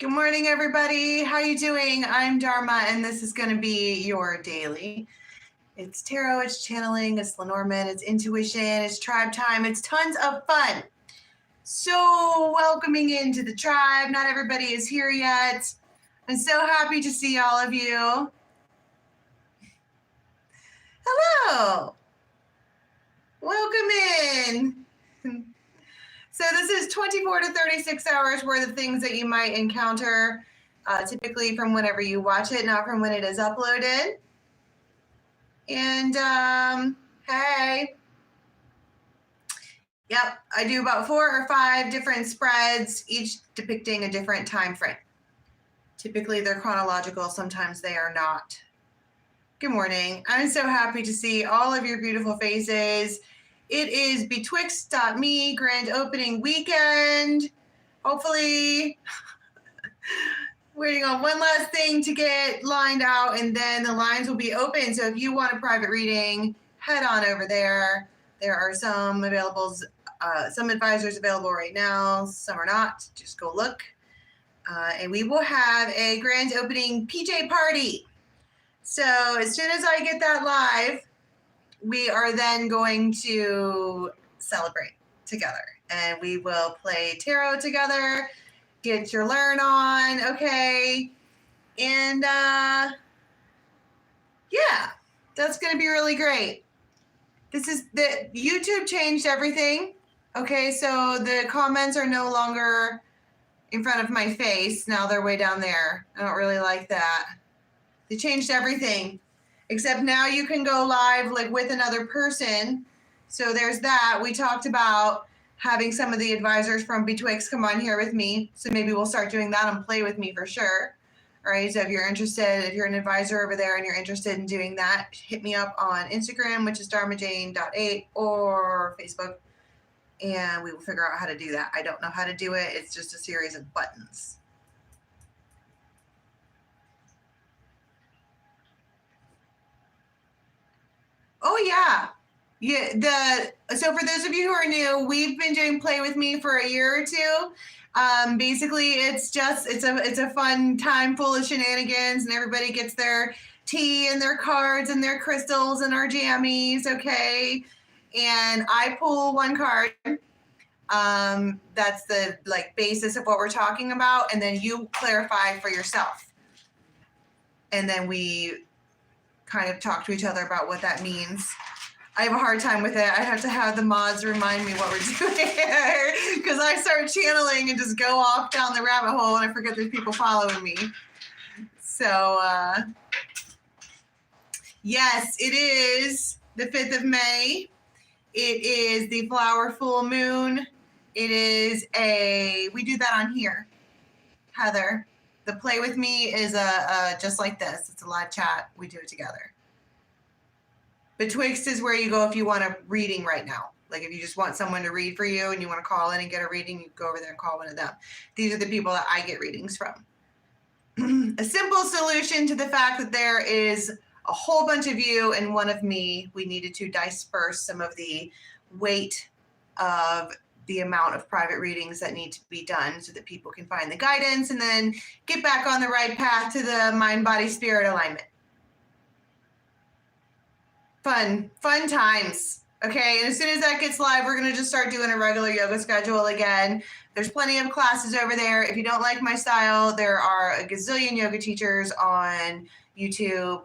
Good morning, everybody. How you doing? I'm Dharma, and this is going to be your daily. It's tarot, it's channeling, it's Lenormand, it's intuition, it's tribe time, it's tons of fun. So welcoming into the tribe. Not everybody is here yet. I'm so happy to see all of you. Hello. Welcome in. So this is 24 to 36 hours worth of things that you might encounter, typically from whenever you watch it, not from when it is uploaded. And hey, yep, I do about 4 or 5 different spreads, each depicting a different time frame. Typically they're chronological, sometimes they are not. Good morning. I'm so happy to see all of your beautiful faces. It is betwixt.me grand opening weekend. Hopefully, waiting on one last thing to get lined out, and then the lines will be open. So if you want a private reading, head on over there. There are some available, some advisors available right now. Some are not. Just go look. And we will have a grand opening PJ party. So as soon as I get that live, we are then going to celebrate together, and we will play tarot together, get your learn on, okay? And yeah, that's going to be really great. This is the YouTube changed everything, okay? So the comments are no longer in front of my face. Now they're way down there. I don't really like that. They changed everything. Except now you can go live like with another person. So there's that. We talked about having some of the advisors from Betwixt come on here with me. So maybe we'll start doing that and play with me for sure. All right. So if you're interested, if you're an advisor over there and you're interested in doing that, hit me up on Instagram, which is dharmajane.8, or Facebook. And we will figure out how to do that. I don't know how to do it. It's just a series of buttons. Oh yeah. Yeah. So for those of you who are new, we've been doing Play With Me for a year or two. Basically it's a fun time full of shenanigans, and everybody gets their tea and their cards and their crystals and our jammies, okay? And I pull one card. That's the like basis of what we're talking about, and then you clarify for yourself. And then we kind of talk to each other about what that means. I have a hard time with it. I have to have the mods remind me what we're doing here, because I start channeling and just go off down the rabbit hole and I forget there's people following me. So, yes, it is the 5th of May. It is the flower full moon. It is we do that on here, Heather. The Play With Me is just like this. It's a live chat. We do it together. Betwixt is where you go if you want a reading right now. Like if you just want someone to read for you and you want to call in and get a reading, you go over there and call one of them. These are the people that I get readings from. A simple solution to the fact that there is a whole bunch of you and one of me. We needed to disperse some of the weight of the amount of private readings that need to be done so that people can find the guidance and then get back on the right path to the mind, body, spirit alignment. Fun times. Okay, and as soon as that gets live, we're going to just start doing a regular yoga schedule again. There's plenty of classes over there. If you don't like my style, there are a gazillion yoga teachers on YouTube.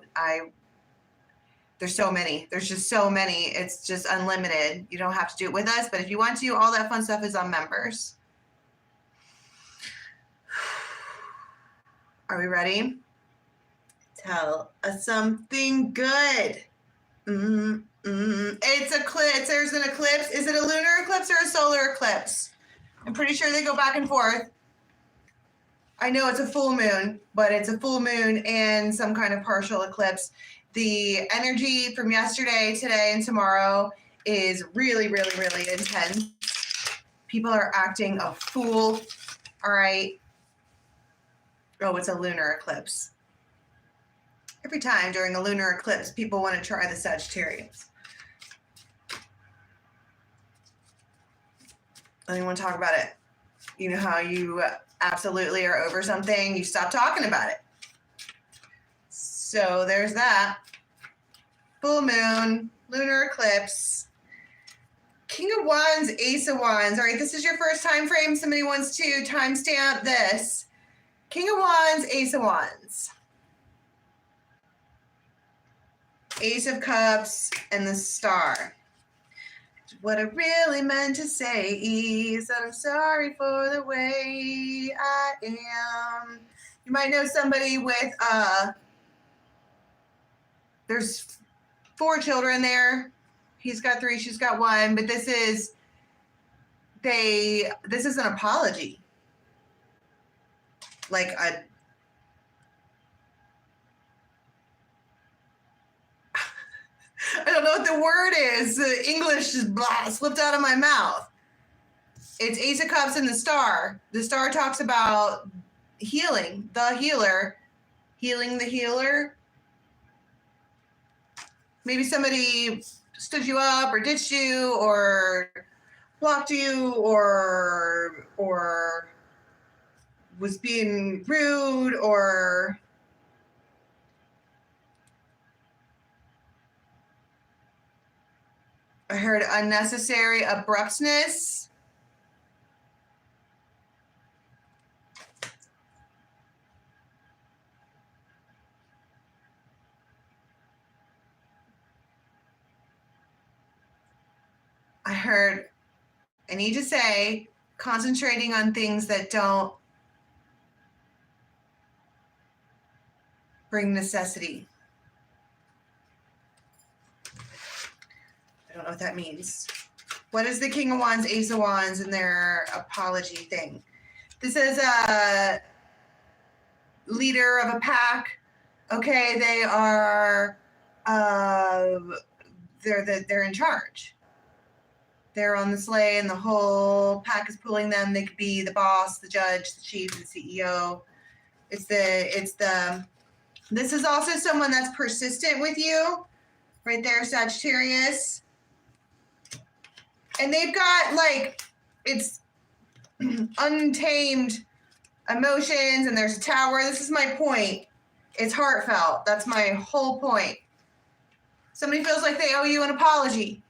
There's so many. There's just so many. It's just unlimited. You don't have to do it with us, but if you want to, all that fun stuff is on members. Are we ready? Tell us something good. It's eclipse. There's an eclipse. Is it a lunar eclipse or a solar eclipse? I'm pretty sure they go back and forth. I know it's a full moon, but it's a full moon and some kind of partial eclipse. The energy from yesterday, today, and tomorrow is really, really, really intense. People are acting a fool. All right. Oh, it's a lunar eclipse. Every time during a lunar eclipse, people want to try the Sagittarius. I don't even want to talk about it. You know how you absolutely are over something, you stop talking about it. So there's that. Full moon, lunar eclipse, King of Wands, Ace of Wands. All right, this is your first time frame. Somebody wants to timestamp this. King of Wands, Ace of Wands. Ace of Cups and the Star. What I really meant to say is that I'm sorry for the way I am. You might know somebody with, there's 4 children there. He's got 3, she's got 1, but this is an apology. Like a I don't know what the word is. The English just slipped out of my mouth. It's Ace of Cups and the Star. The Star talks about healing, the healer, healing the healer. Maybe somebody stood you up or ditched you or blocked you or was being rude or I heard unnecessary abruptness. I heard, I need to say, concentrating on things that don't bring necessity. I don't know what that means. What is the King of Wands, Ace of Wands, and their apology thing? This is a leader of a pack. Okay, they are, they're in charge. They're on the sleigh, and the whole pack is pulling them. They could be the boss, the judge, the chief, the CEO. This is also someone that's persistent with you, right there, Sagittarius. And they've got it's untamed emotions, and there's a tower. This is my point. It's heartfelt. That's my whole point. Somebody feels like they owe you an apology.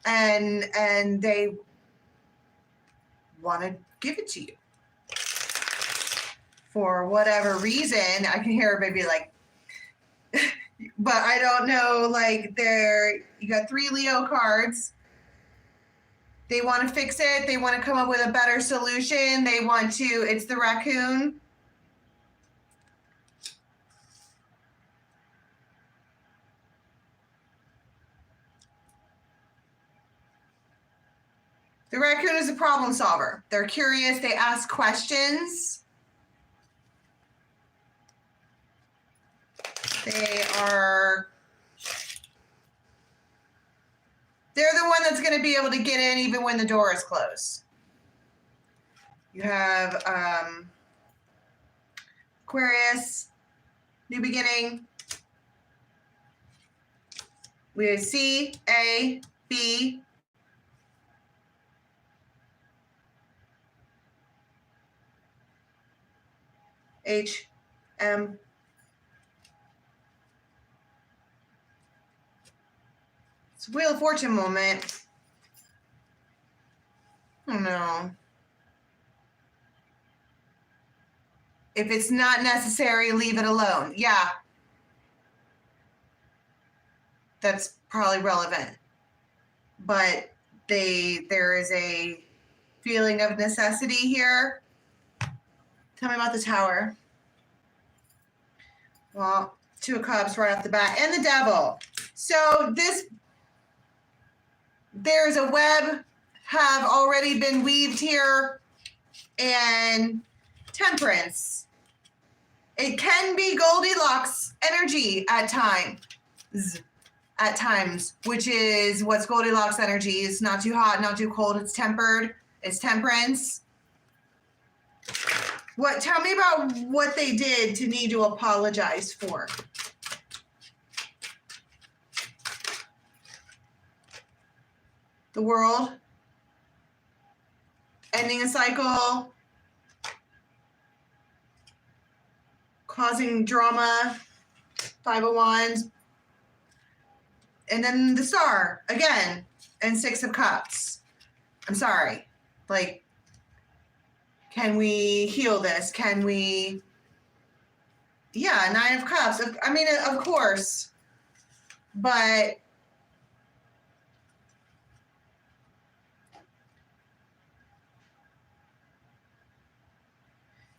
And they want to give it to you. For whatever reason, I can hear everybody like, but I don't know, you got 3 Leo cards. They want to fix it. They want to come up with a better solution. It's the raccoon. The raccoon is a problem solver. They're curious. They ask questions. They're the one that's going to be able to get in even when the door is closed. You have Aquarius, new beginning. We have C, A, B. H, M. It's a Wheel of Fortune moment. Oh no. If it's not necessary, leave it alone. Yeah. That's probably relevant. But there is a feeling of necessity here. Tell me about the Tower. Well, 2 of Cups right off the bat. And the Devil. So there's a web have already been weaved here. And Temperance. It can be Goldilocks energy at times. Which is what's Goldilocks energy. It's not too hot, not too cold. It's tempered. It's temperance. Tell me about what they did to need to apologize for. The World. ending a cycle, causing drama, 5 of Wands, and then the Star again, and 6 of Cups. I'm sorry. Like, can we heal this? Can we? Yeah, 9 of Cups. I mean, of course, but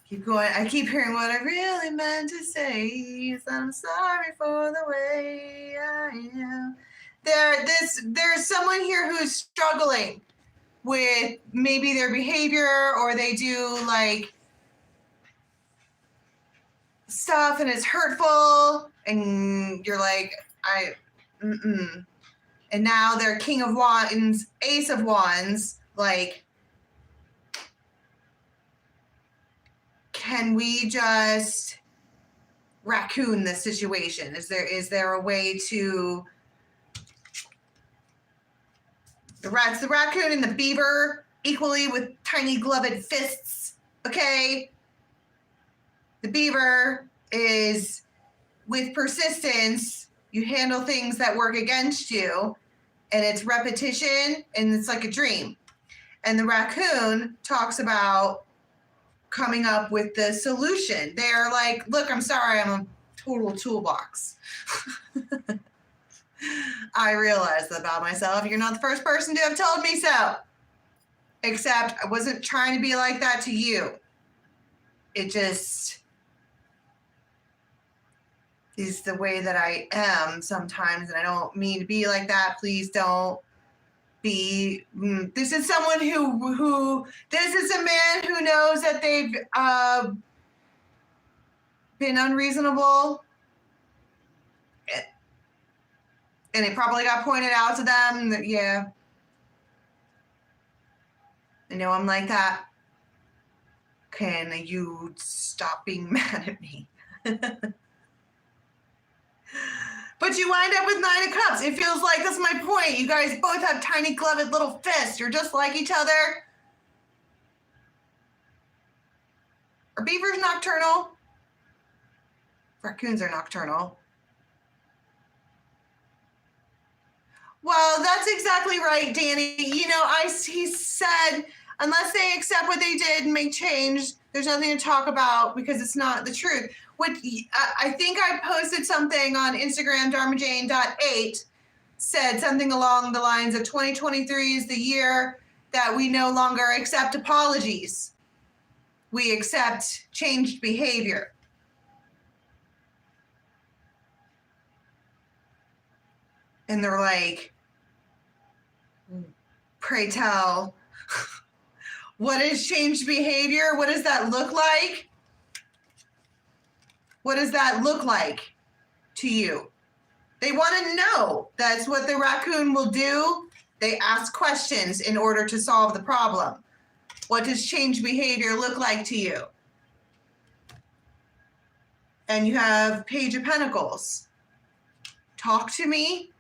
keep going. I keep hearing what I really meant to say is I'm sorry for the way I am. There's someone here who's struggling with maybe their behavior, or they do like stuff and it's hurtful, and you're like, and now they're King of Wands, Ace of Wands, like, can we just raccoon this situation? Is there a way to? The raccoon and the beaver equally with tiny gloved fists, okay? The beaver is with persistence, you handle things that work against you, and it's repetition, and it's like a dream. And the raccoon talks about coming up with the solution. They're like, look, I'm sorry, I'm a total toolbox. I realize that about myself. You're not the first person to have told me so. Except I wasn't trying to be like that to you. It just is the way that I am sometimes, and I don't mean to be like that. Please don't be. This is someone who this is a man who knows that they've been unreasonable, and it probably got pointed out to them that, yeah, I know I'm like that. Can you stop being mad at me? But you wind up with 9 of Cups. It feels like, that's my point. You guys both have tiny gloved little fists. You're just like each other. Are beavers nocturnal? Raccoons are nocturnal. Well, that's exactly right, Danny. You know, he said, unless they accept what they did and make change, there's nothing to talk about because it's not the truth. What I think I posted something on Instagram, dharmajane.8, said something along the lines of 2023 is the year that we no longer accept apologies. We accept changed behavior. And they're like, pray tell, what is changed behavior? What does that look like? What does that look like to you? They want to know. That's what the raccoon will do. They ask questions in order to solve the problem. What does changed behavior look like to you? And you have Page of Pentacles. Talk to me.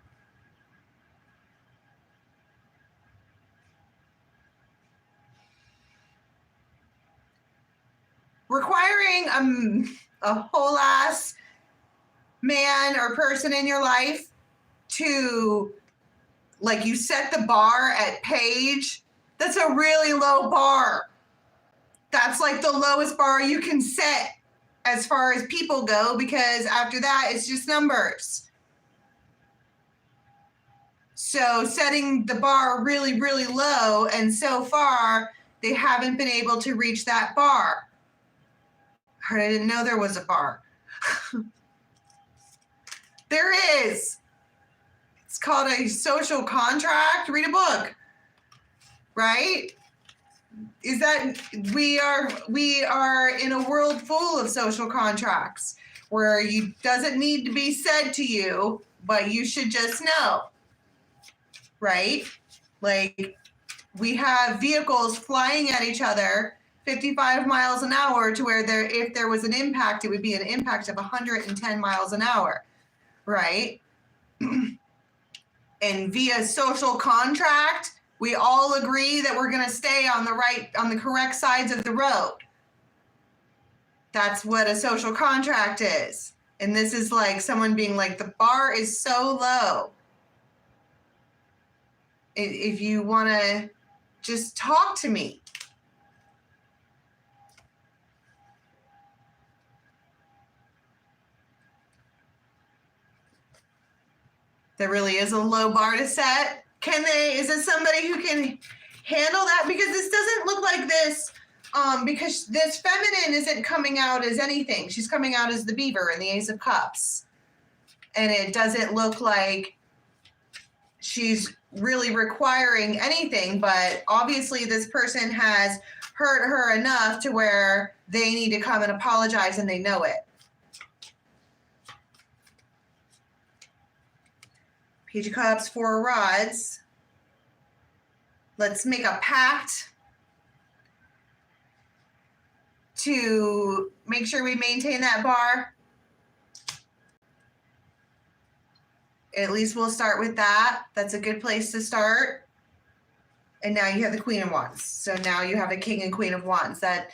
Requiring a whole ass man or person in your life to, like, you set the bar at Page, that's a really low bar. That's like the lowest bar you can set as far as people go, because after that it's just numbers. So setting the bar really, really low, and so far they haven't been able to reach that bar. I didn't know there was a bar. There is. It's called a social contract. Read a book. Right? Is that we are in a world full of social contracts where you doesn't need to be said to you, but you should just know. Right? Like, we have vehicles flying at each other 55 miles an hour to where if there was an impact, it would be an impact of 110 miles an hour, right? And via social contract, We all agree that we're going to stay on the correct sides of the road. That's what a social contract is. And this is like someone being like, the bar is so low. If you want to just talk to me. There really is a low bar to set. Is it somebody who can handle that? Because this doesn't look like this, because this feminine isn't coming out as anything. She's coming out as the beaver and the Ace of Cups. And it doesn't look like she's really requiring anything, but obviously this person has hurt her enough to where they need to come and apologize, and they know it. Page of Cups, Four of Rods. Let's make a pact to make sure we maintain that bar. At least we'll start with that. That's a good place to start. And now you have the Queen of Wands. So now you have a King and Queen of Wands. That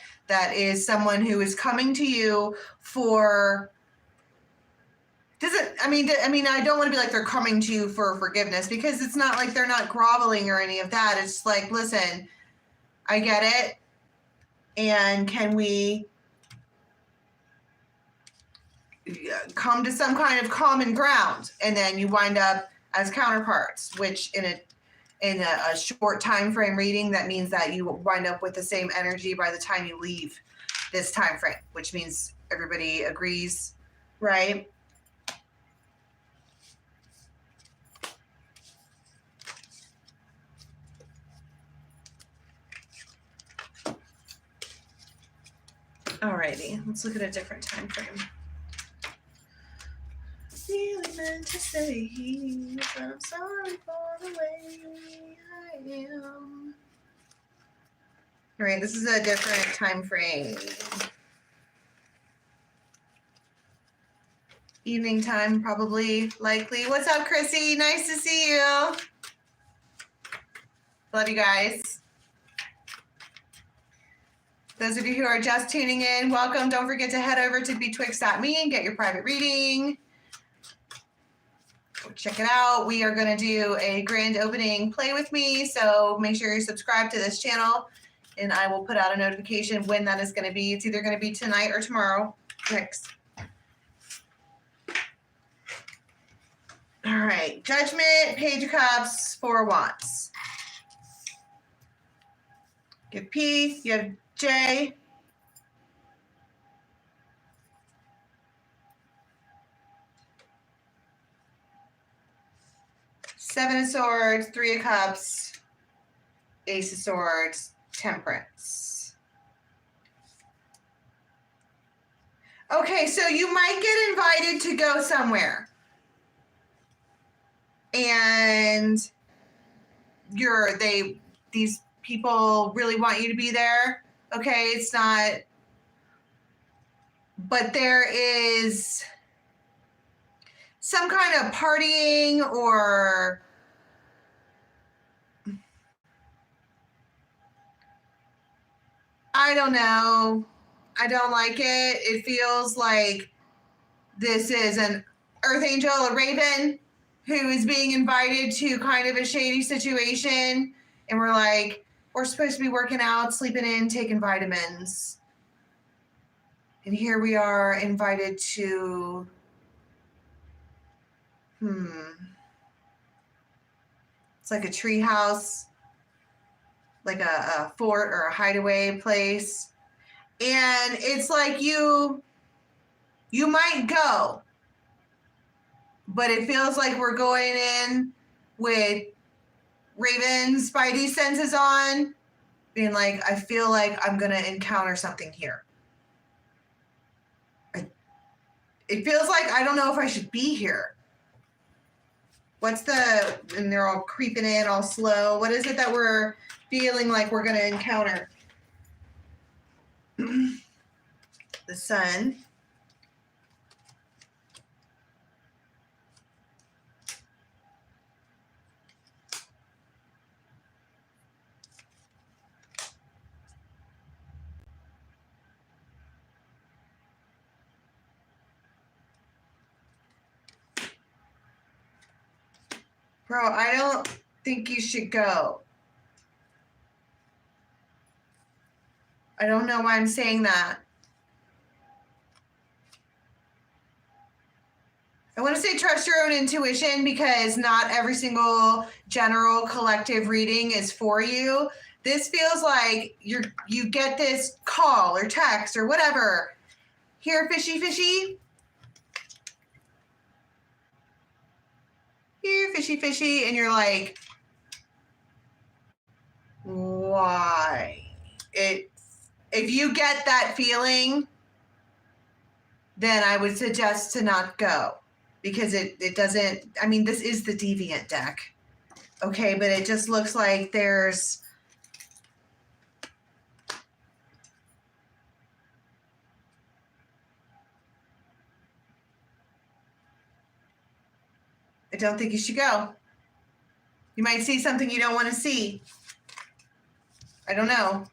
is someone who is coming to you for... I don't want to be like they're coming to you for forgiveness, because it's not like they're not groveling or any of that. It's like, listen, I get it. And can we come to some kind of common ground? And then you wind up as counterparts, which in a short time frame reading, that means that you wind up with the same energy by the time you leave this time frame, which means everybody agrees, right? Alrighty, let's look at a different time frame. Really meant to say, but I'm sorry for the way I am. All right, this is a different time frame. Evening time, probably, likely. What's up, Chrissy? Nice to see you. Love you guys. Those of you who are just tuning in, welcome. Don't forget to head over to betwixt.me and get your private reading. Check it out. We are going to do a grand opening play with me, so make sure you're subscribed to this channel, and I will put out a notification when that is going to be. It's either going to be tonight or tomorrow. Next. All right. Judgment, Page of Cups, Four of Wands. You have P, you have J. Seven of Swords, Three of Cups, Ace of Swords, Temperance. Okay, so you might get invited to go somewhere. And these people really want you to be there. Okay, it's not, but there is some kind of partying, or I don't know. I don't like it. It feels like this is an earth angel, a raven, who is being invited to kind of a shady situation. And we're like, we're supposed to be working out, sleeping in, taking vitamins. And here we are invited to, it's like a tree house, like a fort or a hideaway place. And it's like you might go, but it feels like we're going in with Raven Spidey senses on, being like, I feel like I'm going to encounter something here. It feels like I don't know if I should be here. And they're all creeping in all slow. What is it that we're feeling like we're going to encounter? The Sun. Bro, I don't think you should go. I don't know why I'm saying that. I want to say trust your own intuition because not every single general collective reading is for you. This feels like you get this call or text or whatever. Here, fishy, fishy. Here, fishy, fishy. And you're like, why? If you get that feeling, then I would suggest to not go. Because it doesn't, I mean, this is the deviant deck. Okay, but it just looks like there's I don't think you should go. You might see something you don't want to see. I don't know.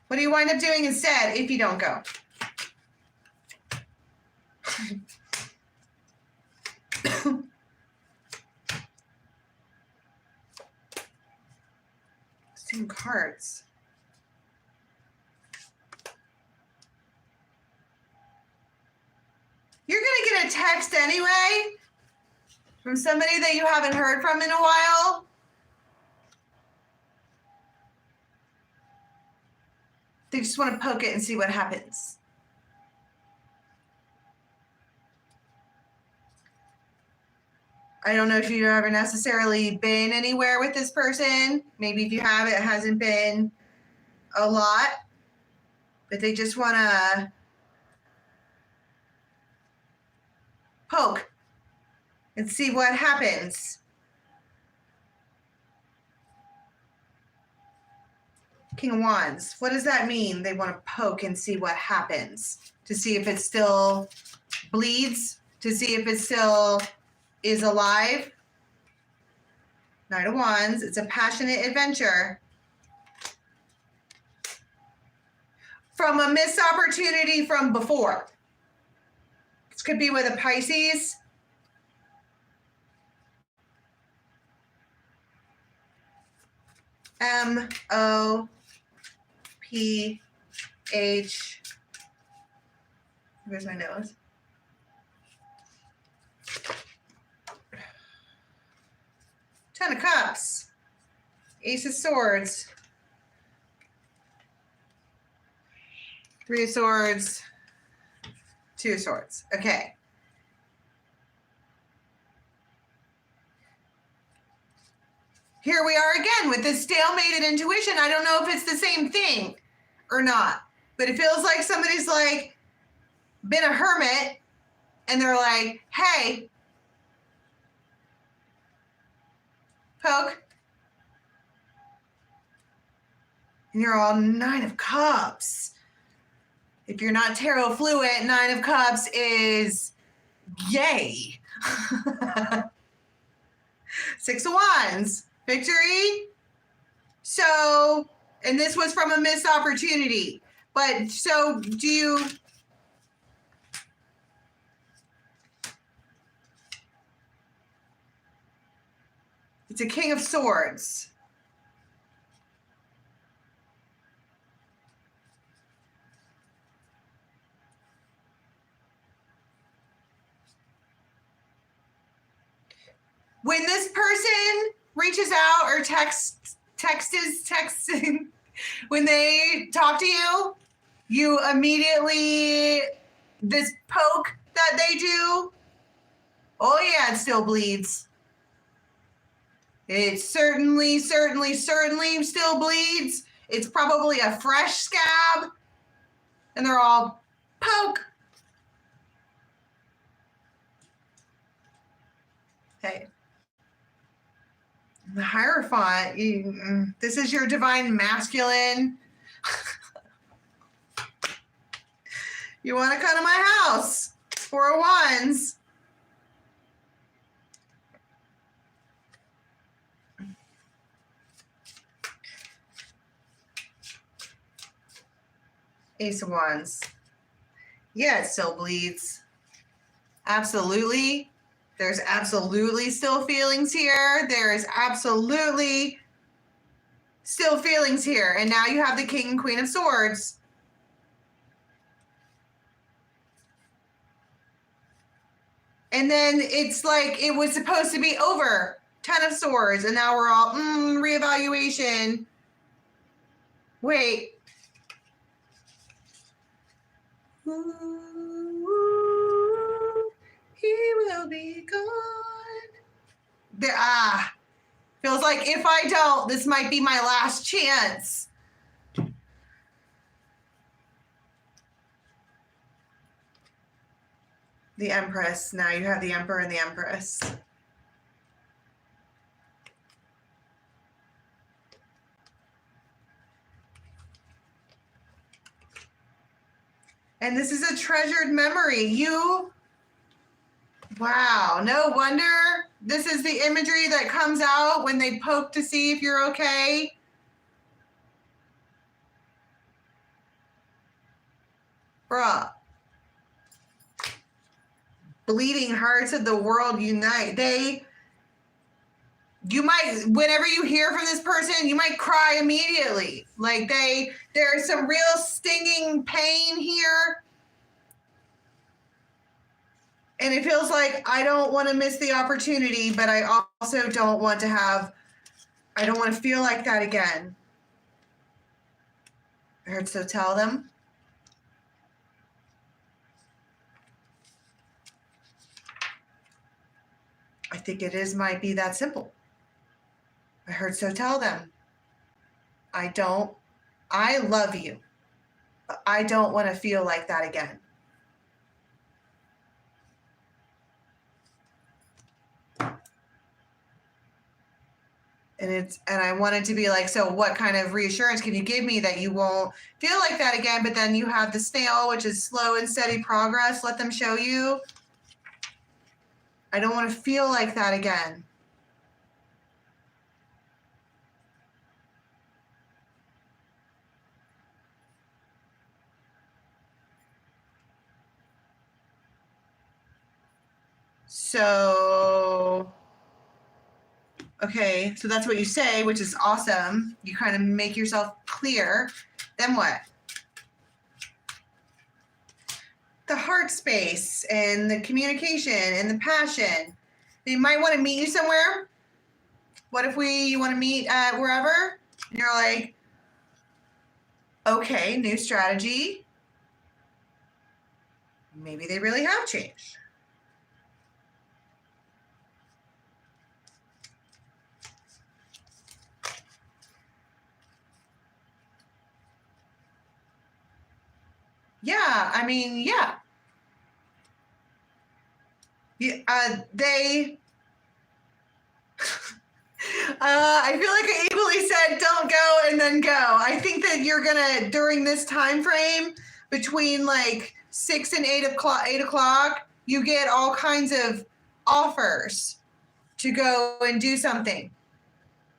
What do you wind up doing instead if you don't go? Same cards. You're going to get a text anyway from somebody that you haven't heard from in a while. They just want to poke it and see what happens. I don't know if you've ever necessarily been anywhere with this person. Maybe if you have, it hasn't been a lot. But they just want to poke and see what happens. King of Wands. What does that mean? They want to poke and see what happens. To see if it still bleeds. To see if it still is alive. Knight of Wands. It's a passionate adventure. From a missed opportunity from before. This could be with a Pisces. M-O-P-H. Where's my nose? Ten of Cups. Ace of Swords. Three of Swords. Two of Swords. Okay. Here we are again with this stalemated intuition. I don't know if it's the same thing or not, but it feels like somebody's like been a hermit and they're like, hey, poke. And you're all Nine of Cups. If you're not tarot fluent, Nine of Cups is yay. Six of Wands, victory. So, and this was from a missed opportunity. But so do you... It's a King of Swords. When this person reaches out or texting, when they talk to you, you immediately, this poke that they do, oh yeah, it still bleeds. It certainly still bleeds. It's probably a fresh scab. And they're all poke. Hey. The Hierophant, this is your divine masculine. You want to come to my house? Four of Wands. Ace of Wands. Yeah, it still bleeds. Absolutely. There's absolutely still feelings here. There is absolutely still feelings here. And now you have the King and Queen of Swords. And then it's like it was supposed to be over. 10 of Swords. And now we're all, reevaluation. Wait. Ooh, he will be gone. Feels like if I don't, this might be my last chance. The Empress. Now you have the Emperor and the Empress. And this is a treasured memory. Wow, no wonder this is the imagery that comes out when they poke to see if you're okay. Bruh. Bleeding hearts of the world unite. You might, whenever you hear from this person, you might cry immediately. Like there's some real stinging pain here. And it feels like I don't want to miss the opportunity, but I also don't want to feel like that again. I heard so tell them. I think might be that simple. I heard so tell them. I love you, but I don't want to feel like that again. And I wanted to be like, so what kind of reassurance can you give me that you won't feel like that again? But then you have the snail, which is slow and steady progress. Let them show you. I don't want to feel like that again. So, okay, so that's what you say, which is awesome. You kind of make yourself clear. Then what? The heart space and the communication and the passion. They might want to meet you somewhere. What if you want to meet at wherever? And you're like, okay, new strategy. Maybe they really have changed. Yeah, I mean, yeah. I feel like I equally said don't go and then go. I think that you're gonna, during this time frame between like 6 and 8 o'clock, you get all kinds of offers to go and do something.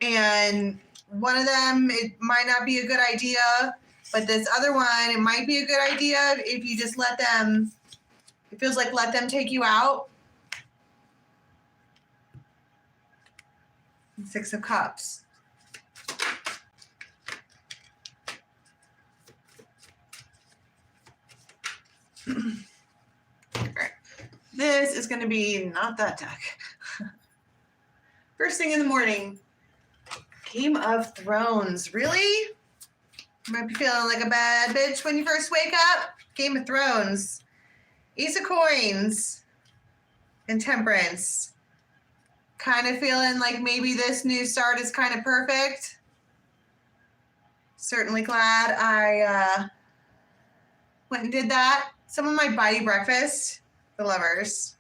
And one of them, it might not be a good idea, but this other one, it might be a good idea if you just let them, it feels like let them take you out. 6 of Cups. All right. This is going to be not that deck. First thing in the morning. Game of Thrones. Really? You might be feeling like a bad bitch when you first wake up. Game of Thrones. Ace of Coins. And Temperance. Kind of feeling like maybe this new start is kind of perfect. Certainly glad I went and did that. Someone might buy you breakfast. The Lovers.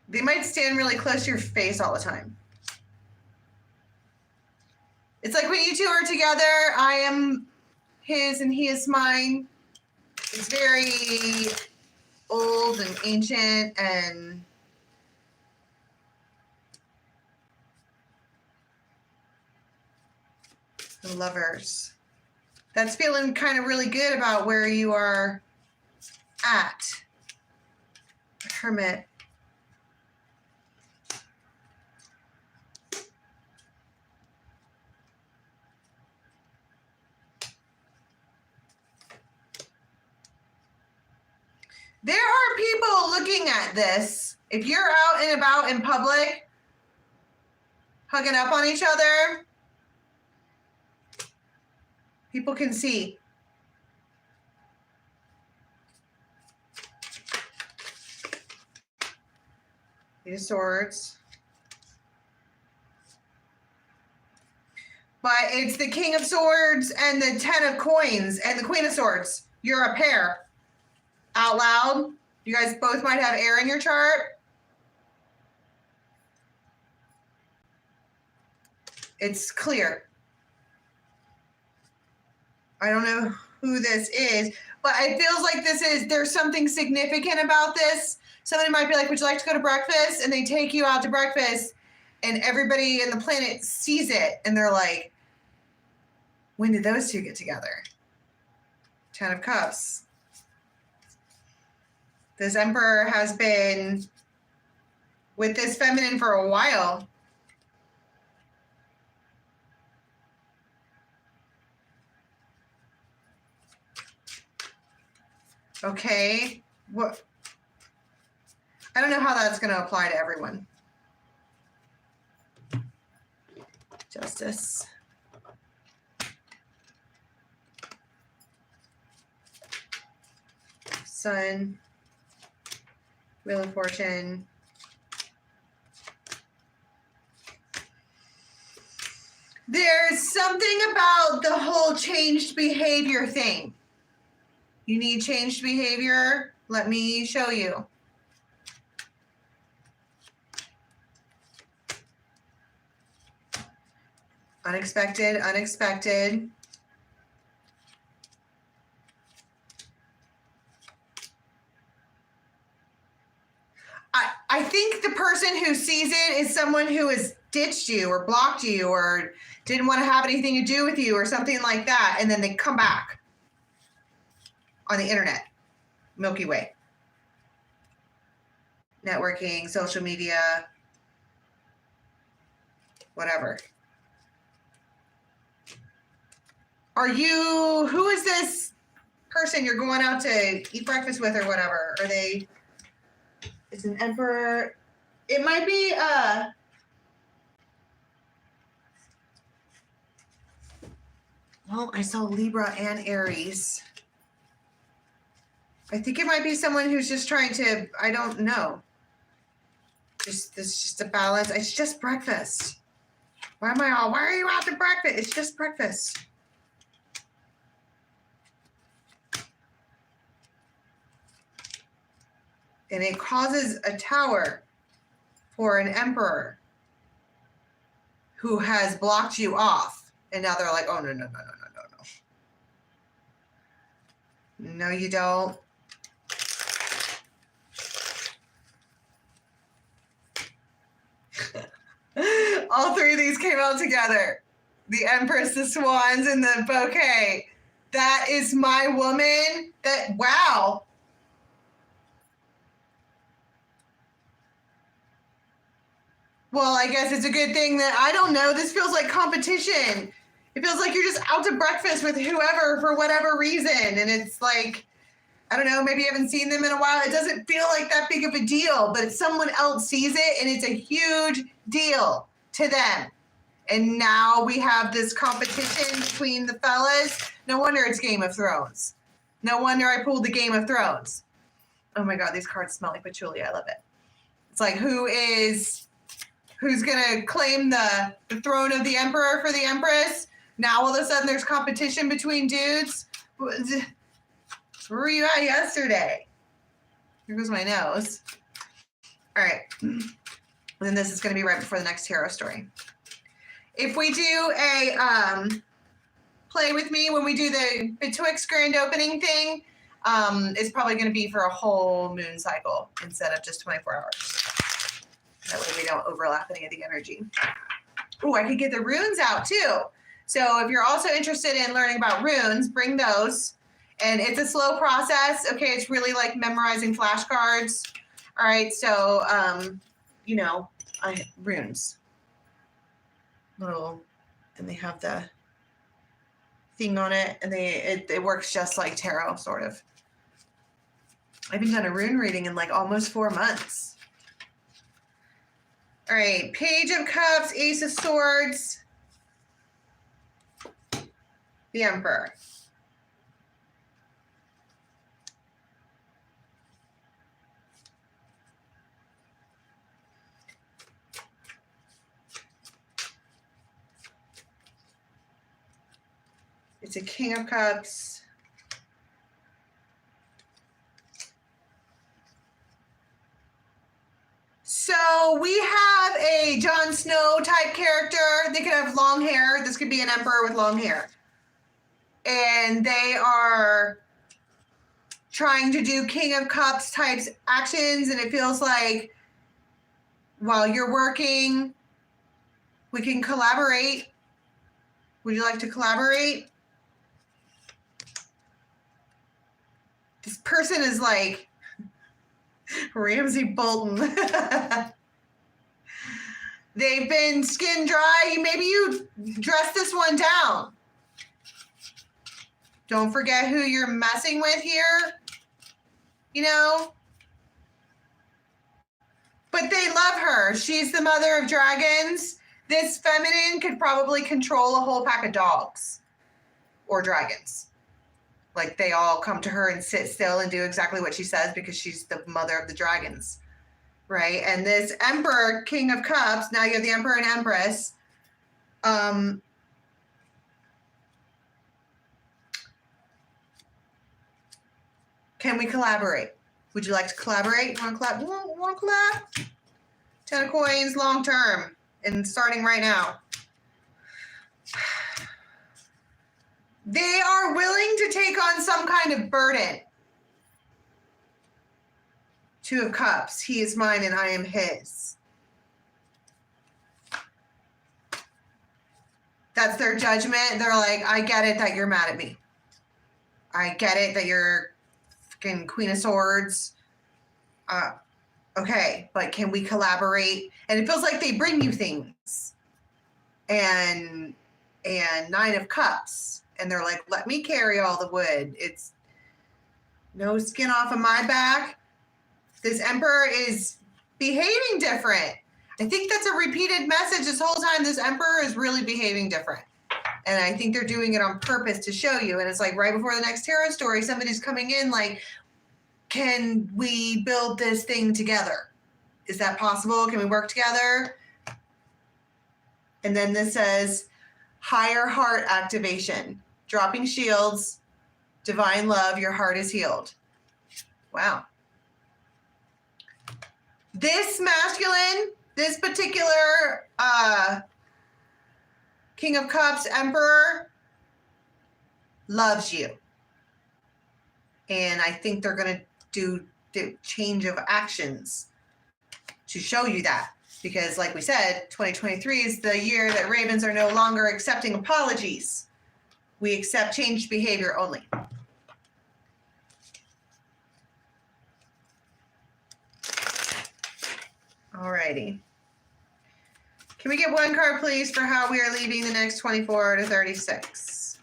They might stand really close to your face all the time. It's like when you two are together, I am his and he is mine. It's very old and ancient and the Lovers. That's feeling kind of really good about where you are at Hermit. There are people looking at this. If you're out and about in public, hugging up on each other, people can see. Eight of Swords. But it's the King of Swords and the 10 of Coins and the Queen of Swords. You're a pair. Out loud. You guys both might have air in your chart. It's clear. I don't know who this is, but it feels like there's something significant about this. Somebody might be like, would you like to go to breakfast? And they take you out to breakfast and everybody in the planet sees it. And they're like, when did those two get together? 10 of Cups. This Emperor has been with this feminine for a while. Okay. What? I don't know how that's going to apply to everyone. Justice. Sun. Wheel of Fortune. There's something about the whole changed behavior thing. You need changed behavior? Let me show you. Unexpected, unexpected. I think the person who sees it is someone who has ditched you or blocked you or didn't want to have anything to do with you or something like that. And then they come back on the internet, Milky Way. Networking, social media, whatever. Who is this person you're going out to eat breakfast with or whatever? Are they... It's an Emperor. It might be well, I saw Libra and Aries. I think it might be someone who's just trying to, I don't know. This is just a balance. It's just breakfast. Why are you out to breakfast? It's just breakfast. And it causes a tower for an Emperor who has blocked you off. And now they're like, oh, no. No, you don't. All three of these came out together. The Empress, the Swans, and the bouquet. That is my woman. Wow. Well, I guess it's a good thing that, I don't know, this feels like competition. It feels like you're just out to breakfast with whoever for whatever reason. And it's like, I don't know, maybe you haven't seen them in a while. It doesn't feel like that big of a deal, but someone else sees it and it's a huge deal to them. And now we have this competition between the fellas. No wonder it's Game of Thrones. No wonder I pulled the Game of Thrones. Oh my God, these cards smell like patchouli. I love it. It's like, who's going to claim the throne of the Emperor for the Empress? Now all of a sudden there's competition between dudes. Where were you at yesterday? Here goes my nose. All right. And then this is going to be right before the next tarot story. If we do a play with me when we do the Betwixt grand opening thing, it's probably going to be for a whole moon cycle instead of just 24 hours. That way we don't overlap any of the energy. Oh, I could get the runes out too. So if you're also interested in learning about runes, bring those. And it's a slow process. Okay, it's really like memorizing flashcards. All right, so you know, runes, little, and they have the thing on it, and it works just like tarot, sort of. I haven't done a rune reading in like almost 4 months. All right, Page of Cups, Ace of Swords, the Emperor. It's a King of Cups. So we have a Jon Snow type character. They could have long hair. This could be an emperor with long hair. And they are trying to do King of Cups types actions. And it feels like while you're working, we can collaborate. Would you like to collaborate? This person is like Ramsay Bolton. They've been skin dry. Maybe you dress this one down. Don't forget who you're messing with here. You know? But they love her. She's the mother of dragons. This feminine could probably control a whole pack of dogs or dragons. Like they all come to her and sit still and do exactly what she says because she's the mother of the dragons, right? And this Emperor, King of Cups, now you have the Emperor and Empress. Can we collaborate? Would you like to collaborate? You want to collab? You want to collab? 10 of coins, long term, and starting right now. They are willing to take on some kind of burden. 2 of Cups. He is mine and I am his. That's their judgment. They're like, I get it that you're mad at me. I get it that you're fucking Queen of Swords. Okay, but can we collaborate? And it feels like they bring you things. And 9 of Cups. And they're like, let me carry all the wood. It's no skin off of my back. This Emperor is behaving different. I think that's a repeated message this whole time. This Emperor is really behaving different. And I think they're doing it on purpose to show you. And it's like right before the next tarot story, somebody's coming in like, can we build this thing together? Is that possible? Can we work together? And then this says, higher heart activation. Dropping shields, divine love, your heart is healed. Wow. This masculine, this particular King of Cups, Emperor, loves you. And I think they're going to do change of actions to show you that. Because like we said, 2023 is the year that Ravens are no longer accepting apologies. We accept changed behavior only. Alrighty. Can we get one card, please, for how we are leaving the next 24 to 36?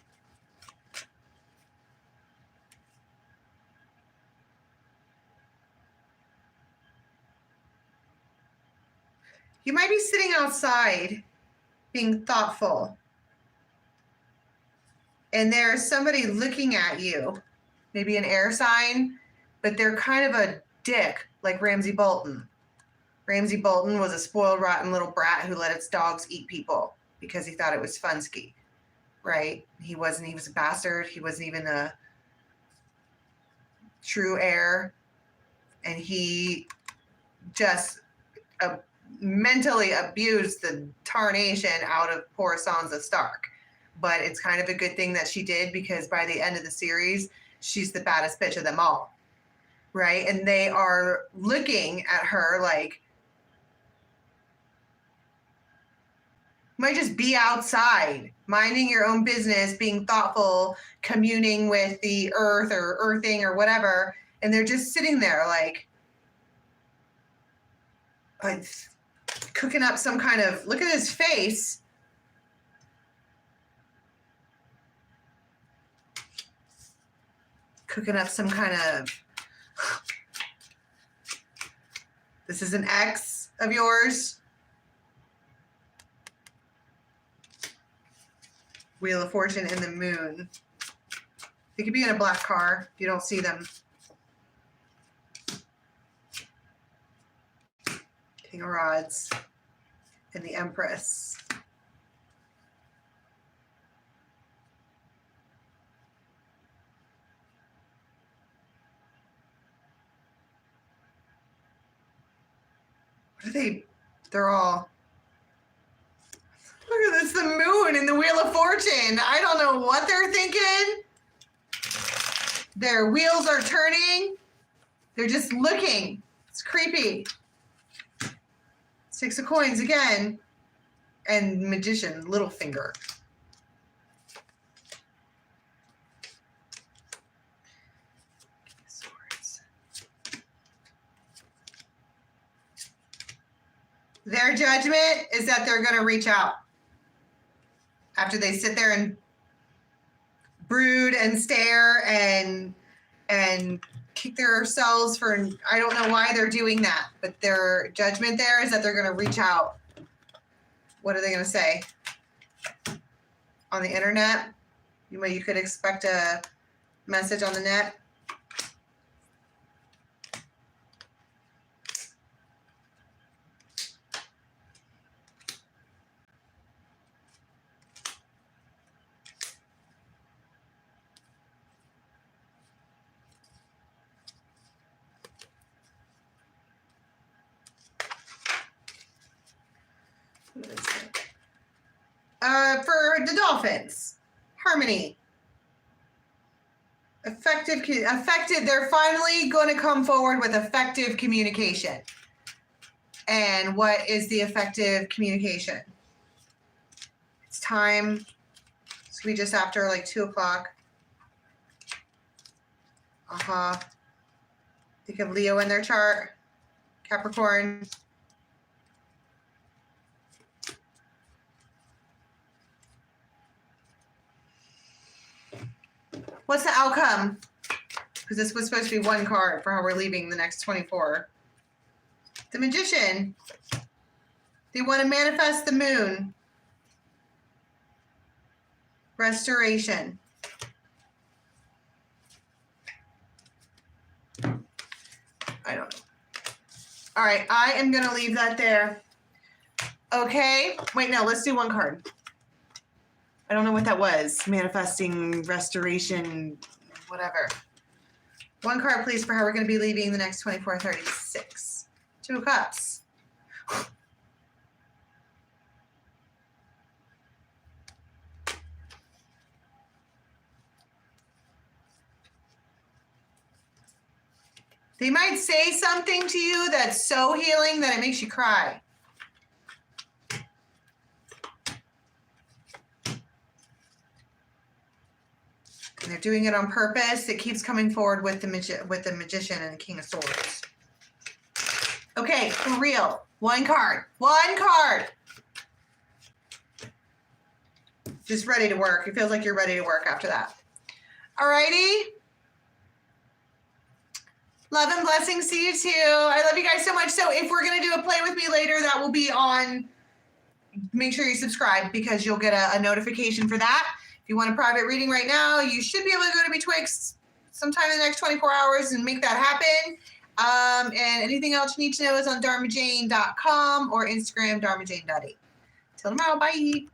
You might be sitting outside being thoughtful. And there's somebody looking at you, maybe an air sign, but they're kind of a dick, like Ramsay Bolton. Ramsay Bolton was a spoiled, rotten little brat who let its dogs eat people because he thought it was funski, right? He was a bastard. He wasn't even a true heir. And he just mentally abused the tarnation out of poor Sansa Stark. But it's kind of a good thing that she did because by the end of the series, she's the baddest bitch of them all, right? And they are looking at her like, You might just be outside, minding your own business, being thoughtful, communing with the earth or earthing or whatever, and they're just sitting there like cooking up some kind of, look at his face. Cooking up some kind of, this is an ex of yours. Wheel of Fortune and the Moon. They could be in a black car if you don't see them. King of Rods and the Empress. What are they? They're all... Look at this, the Moon and the Wheel of Fortune. I don't know what they're thinking. Their wheels are turning. They're just looking. It's creepy. Six of Coins again. And Magician, little finger. Swords. Their judgment is that they're going to reach out. After they sit there and brood and stare and kick themselves for, I don't know why they're doing that, but their judgment there is that they're going to reach out. What are they going to say? On the internet? You could expect a message on the net. For the Dolphins, harmony, effective. They're finally going to come forward with effective communication. And what is the effective communication? It's time. It's gonna be just after like 2 o'clock. Think of Leo in their chart, Capricorn. What's the outcome? Because this was supposed to be one card for how we're leaving the next 24. The Magician. They want to manifest the Moon. Restoration. I don't know. All right, I am going to leave that there. Okay. Wait, no, let's do one card. I don't know what that was. Manifesting, restoration, whatever. One card, please, for how we're going to be leaving the next 24, 36. 2 of Cups. They might say something to you that's so healing that it makes you cry. And they're doing it on purpose. It keeps coming forward with the Magician and the King of Swords. Okay, for real. One card. One card. Just ready to work. It feels like you're ready to work after that. Alrighty. Love and blessings to you too. I love you guys so much. So if we're going to do a play with me later, that will be on. Make sure you subscribe because you'll get a notification for that. If you want a private reading right now, you should be able to go to Betwixt sometime in the next 24 hours and make that happen. And anything else you need to know is on dharmajane.com or Instagram, dharmajane.8. Till tomorrow, bye.